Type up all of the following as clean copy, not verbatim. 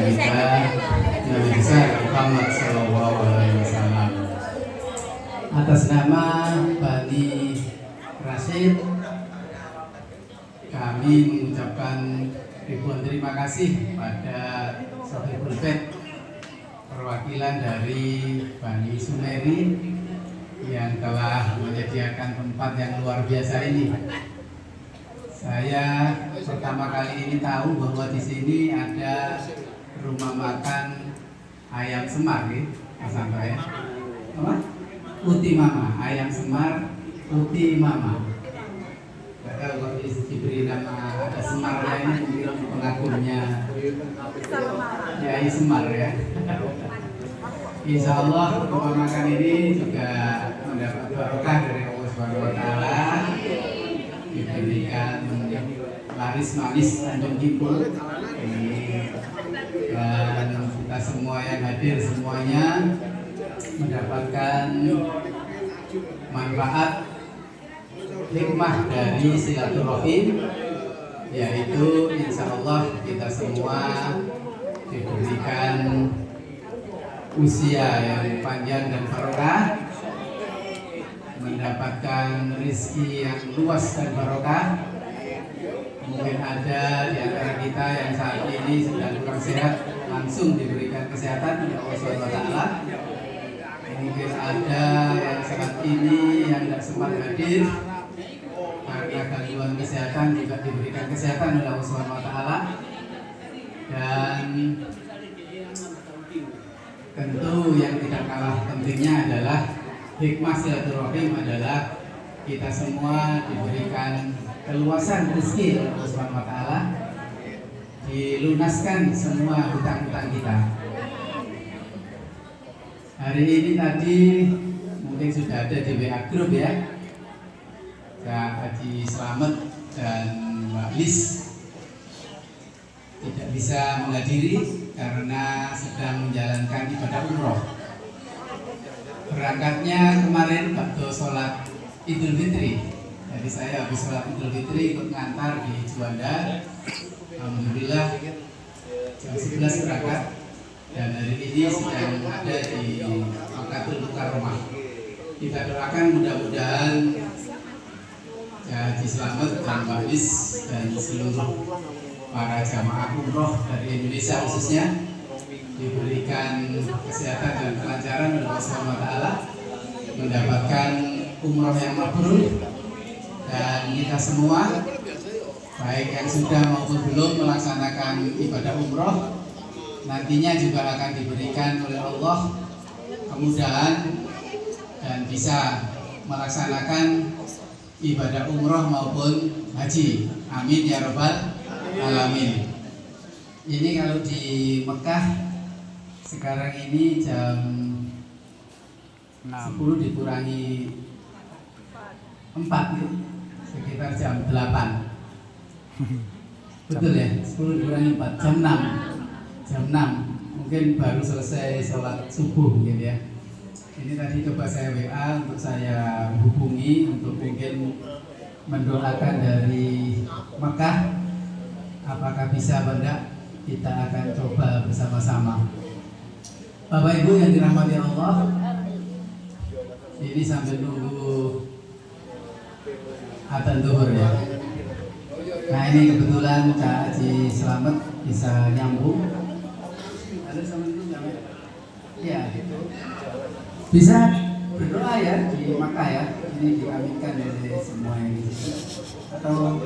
kita Nabi besar Muhammad Sallallahu Alaihi Wasallam. Atas nama Bani Rashid, kami mengucapkan ribuan terima kasih pada Sohibul Bait, perwakilan dari Bani Sumeri yang telah menyediakan tempat yang luar biasa ini. Saya pertama kali ini tahu bahwa di sini ada rumah makan ayam semar, ya, Mas Anto ya. Apa? Uti Mama, ayam semar Uti Mama. Kalau diberi nama ada semarnya ini mungkin pengagumnya Yai Semar ya. Insya Allah rumah makan ini juga mendapat barokah dari Allah Subhanahu Wa Taala, diberikan laris manis Tanjung Kipul ini, dan kita semua yang hadir semuanya mendapatkan manfaat hikmah dari silaturahim, yaitu insya Allah kita semua diberikan usia yang panjang dan barokah, mendapatkan rezeki yang luas dan barokah. Mungkin ada di antara kita yang saat ini sedang kurang sehat, langsung diberikan kesehatan oleh Allah Subhanahu Wa Taala. Mungkin ada yang saat ini yang tidak sempat hadir karena gangguan kesehatan, juga diberikan kesehatan oleh Allah Subhanahu Wa Taala. Dan tentu yang tidak kalah pentingnya adalah hikmah silaturahim adalah kita semua diberikan keluasan rezeki oleh Allah Subhanahu Wa Taala, dilunaskan semua hutang-hutang kita. Hari ini tadi mungkin sudah ada di WA Group ya, Kak Haji Slamet dan Mbak Lis tidak bisa menghadiri karena sedang menjalankan ibadah umroh. Berangkatnya kemarin waktu sholat Idul Fitri, jadi saya habis sholat Idul Fitri ikut ngantar di Juanda. Alhamdulillah jam 11 berangkat, dan hari ini sedang ada di Makkatul Mukarramah. Kita doakan mudah-mudahan Haji Slamet dan Mbak Lis dan seluruh para jamaah umroh dari Indonesia khususnya diberikan kesehatan dan kelancaran oleh Allah Subhanahu Wa Taala, mendapatkan umroh yang mabrur, dan kita semua baik yang sudah maupun belum melaksanakan ibadah umroh nantinya juga akan diberikan oleh Allah kemudahan dan bisa melaksanakan ibadah umroh maupun haji. Amin ya rabbal alamin. Ini kalau di Mekah sekarang ini jam 10 dikurangi 4 ya, sekitar jam 8. Betul ya, 10 dikurangi 4 jam 6. Jam 6 mungkin baru selesai sholat subuh gitu ya. Ini tadi coba saya WA untuk saya hubungi untuk mungkin mendoakan dari Mekah, apakah bisa benda kita akan coba bersama-sama. Bapak Ibu yang dirahmati Allah, ini sambil nunggu adzan zuhur ya. Nah ini kebetulan Kak Haji Slamet bisa nyambung. Halo, assalamualaikum. Ya, bisa berdoa ya di Makkah ya. Ini diaminkan dari semua yang di sini. Atau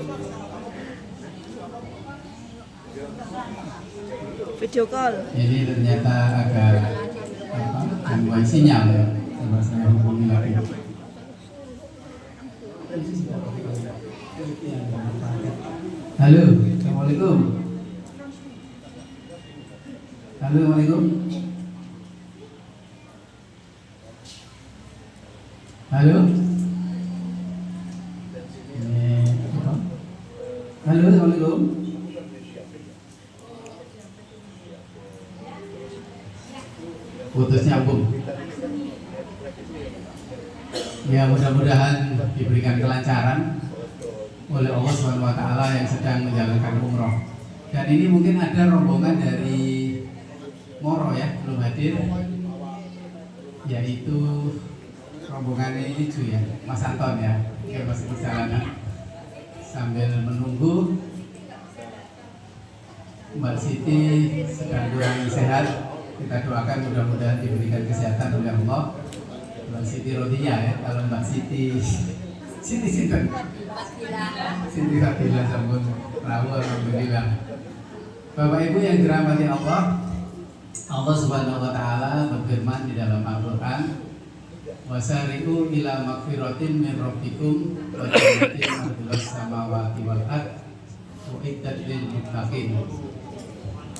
video call. Ini ternyata agak gangguan sinyal ya. Coba saya hubungi lagi. Halo, assalamualaikum. Halo, assalamualaikum. Halo. Halo, assalamualaikum. Putus nyambung. Ya mudah-mudahan diberikan kelancaran oleh Allah Subhanahu Wa Taala yang sedang menjalankan umroh. Dan ini mungkin ada rombongan dari hadir, yaitu rombongannya ini ya, Mas Anton ya, yang masih perjalanan. Sambil menunggu Mbak Siti sedang kurang sehat, kita doakan mudah-mudahan diberikan kesehatan oleh Allah. Mbak Siti Rodinya ya, kalau Mbak Siti Sinten Siti Fadila sampun rawuh alhamdulillah. Bapak Ibu yang dirahmati Allah, Allah Subhanahu wa taala berfirman di dalam Al-Qur'an, wasari'u ila magfiratin min rabbikum wa jannatin arduhas samawati wal ard uiddat lil muttaqin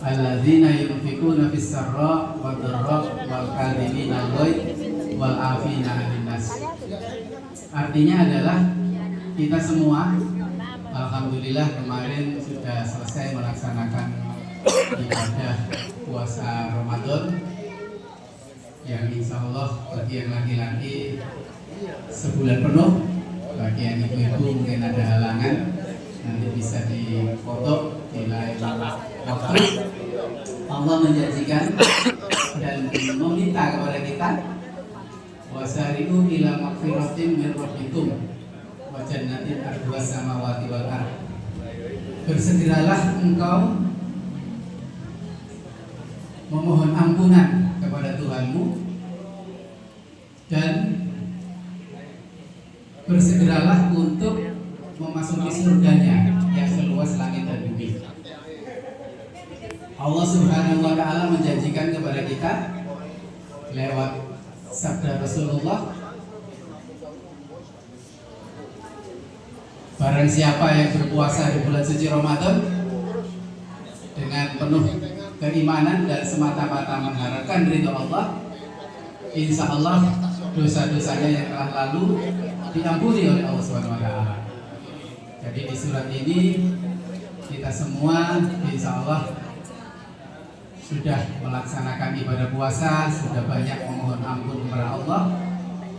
alladzina yunfiquna fis sarra wad dharra wal kadhimina al-ghaidh wal 'afina 'anil nas. Artinya adalah kita semua alhamdulillah kemarin sudah selesai melaksanakan ibadah puasa Ramadan yang insya Allah bagi yang laki-laki sebulan penuh, bagi yang ibu-ibu mungkin ada halangan nanti bisa difoto di lain waktu. Allah menjanjikan dan meminta kepada kita, wasari'u ila magfiratin min rabbikum wa jannatin arduhas samawati wal ard. Bersegeralah engkau memohon ampunan kepada Tuhanmu dan bersegeralah untuk memasuki surganya yang seluas langit dan bumi. Allah Subhanahu wa taala menjanjikan kepada kita lewat sabda Rasulullah, barang siapa yang berpuasa di bulan suci Ramadan dengan penuh keimanan dan semata-mata mengharapkan ridho Allah, insya Allah dosa-dosanya yang telah lalu diampuni oleh Allah Subhanahu wa taala. Jadi di surat ini kita semua insya Allah sudah melaksanakan ibadah puasa, sudah banyak memohon ampun kepada Allah,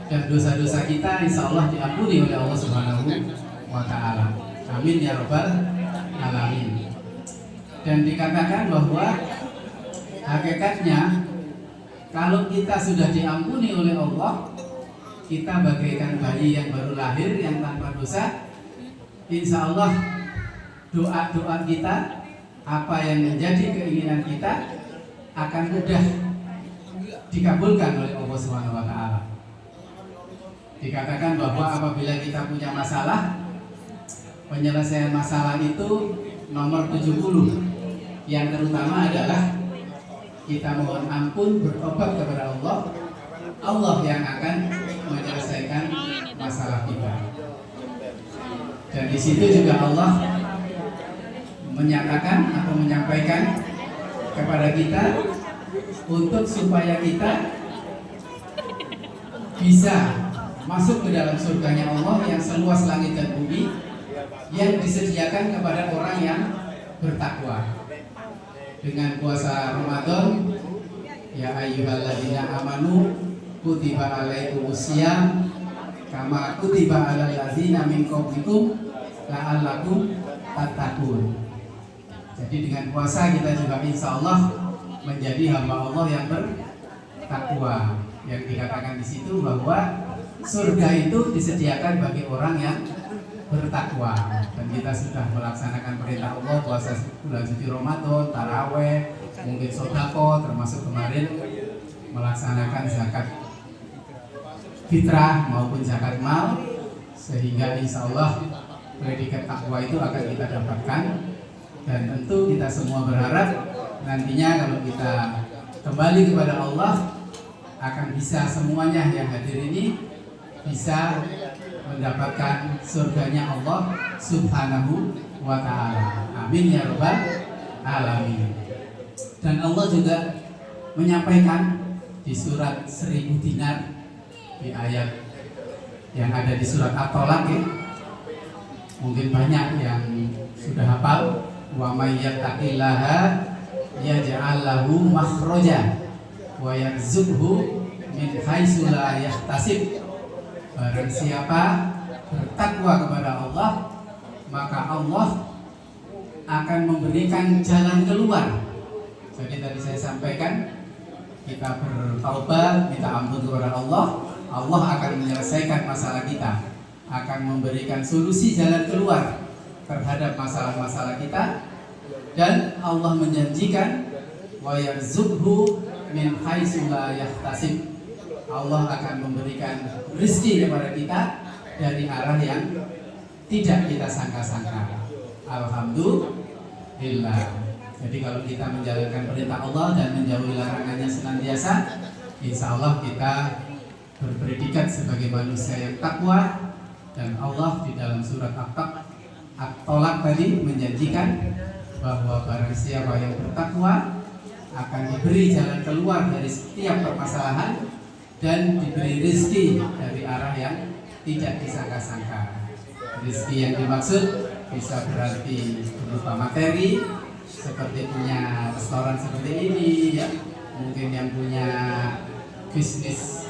dan dosa-dosa kita insya Allah diampuni oleh Allah Subhanahu wa taala. Amin ya rabbal alamin. Dan dikatakan bahwa hakikatnya kalau kita sudah diampuni oleh Allah, kita bagaikan bayi yang baru lahir yang tanpa dosa. Insya Allah doa-doa kita, apa yang menjadi keinginan kita akan mudah dikabulkan oleh Allah Subhanahu wa taala. Dikatakan bahwa apabila kita punya masalah, penyelesaian masalah itu nomor 70. Yang terutama adalah kita mohon ampun, bertobat kepada Allah. Allah yang akan menyelesaikan masalah kita. Dan di situ juga Allah menyatakan atau menyampaikan kepada kita untuk supaya kita bisa masuk ke dalam surganya Allah yang seluas langit dan bumi, yang disediakan kepada orang yang bertakwa. Dengan puasa Ramadan, ya ayyuhalladzina amanu kutiba alaikumusiyam kama kutiba alal ladzina min qablikum la'allakum tattaqun. Jadi dengan puasa kita juga insya Allah menjadi hamba Allah yang bertakwa. Yang dikatakan di situ bahwa surga itu disediakan bagi orang yang bertakwa. Dan kita sudah melaksanakan perintah Allah, puasa bulan suci Ramadan, taraweh, mungkin sodako, termasuk kemarin melaksanakan zakat fitrah maupun zakat mal, sehingga insya Allah predikat takwa itu akan kita dapatkan. Dan tentu kita semua berharap nantinya kalau kita kembali kepada Allah akan bisa semuanya yang hadir ini bisa mendapatkan surganya Allah Subhanahu wa ta'ala. Amin ya rabbal alamin. Dan Allah juga menyampaikan di surat 1000 dinar, di ayat yang ada di surat At-Tolak ya. Mungkin banyak yang sudah hafal, wa may yattaqillaha yaj'al lahu makhraja wa yarzuqhu min haitsu la yahtasib. Barang siapa bertakwa kepada Allah, maka Allah akan memberikan jalan keluar. Jadi tadi saya sampaikan kita bertaubat, minta ampun kepada Allah, Allah akan menyelesaikan masalah kita, akan memberikan solusi jalan keluar terhadap masalah-masalah kita, dan Allah menjanjikan wa yarzuqhu min haitsu la yahtasib. Allah akan memberikan rezeki kepada kita dari arah yang tidak kita sangka-sangka. Alhamdulillah. Jadi kalau kita menjalankan perintah Allah dan menjauhi larangannya senantiasa, insya Allah kita berpredikat sebagai manusia yang takwa. Dan Allah di dalam surat At-Tolak tadi menjanjikan bahwa barang siapa yang bertakwa akan diberi jalan keluar dari setiap permasalahan dan diberi rezeki dari arah yang tidak disangka-sangka. Rezeki yang dimaksud bisa berarti berupa materi, seperti punya restoran seperti ini, ya. Mungkin yang punya bisnis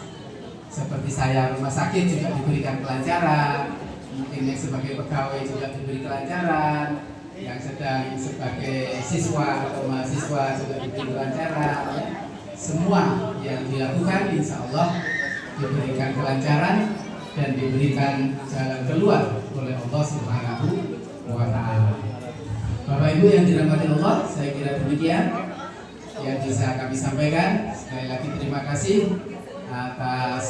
seperti saya, rumah sakit, juga diberikan kelancaran. Mungkin yang sebagai pegawai juga diberi kelancaran, yang sedang sebagai siswa atau mahasiswa juga diberi kelancaran, ya. Semua yang dilakukan insya Allah diberikan kelancaran dan diberikan jalan keluar oleh Allah Subhanahu wa Ta'ala. Bapak Ibu yang dirahmati Allah, saya kira demikian yang bisa kami sampaikan. Sekali lagi terima kasih atas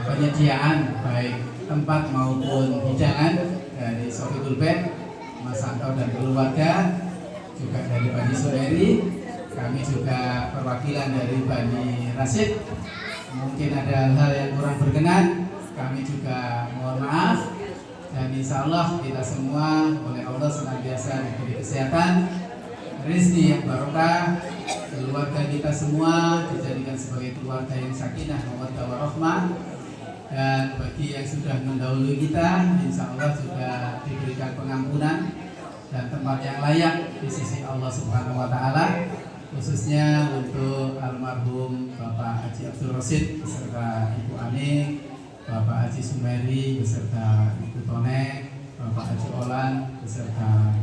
penyediaan baik tempat maupun hidangan dari Sofiul Bed, Mas Santo dan keluarga, juga dari Bani Suhairi. Kami juga perwakilan dari Bani Rasid. Mungkin ada hal yang kurang berkenan, kami juga mohon maaf. Dan insya Allah kita semua oleh Allah senantiasa diberi kesehatan, rezeki yang barokah, keluarga kita semua dijadikan sebagai keluarga yang sakinah, mawaddah warahmah. Dan bagi yang sudah mendahului kita, insya Allah juga diberikan pengampunan dan tempat yang layak di sisi Allah Subhanahu wa Ta'ala, khususnya untuk almarhum Bapak Haji Abdul Rosid beserta Ibu Ani, Bapak Haji Sumeri beserta Ibu Tone, Bapak Haji Olan beserta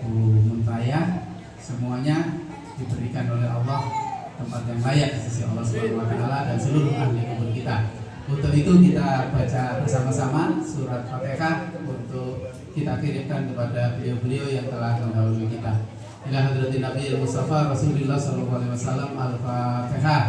Bu Muntayah. Semuanya diberikan oleh Allah tempat yang layak di sisi Allah Subhanahu wa Ta'ala dan seluruh ahli kubur kita. Untuk itu kita baca bersama-sama surat Fatihah untuk kita kirimkan kepada beliau-beliau yang telah mendahului kita. Ila hadratin Nabi Mustafa Rasulullah sallallahu alaihi wasallam. Al-Fatihah.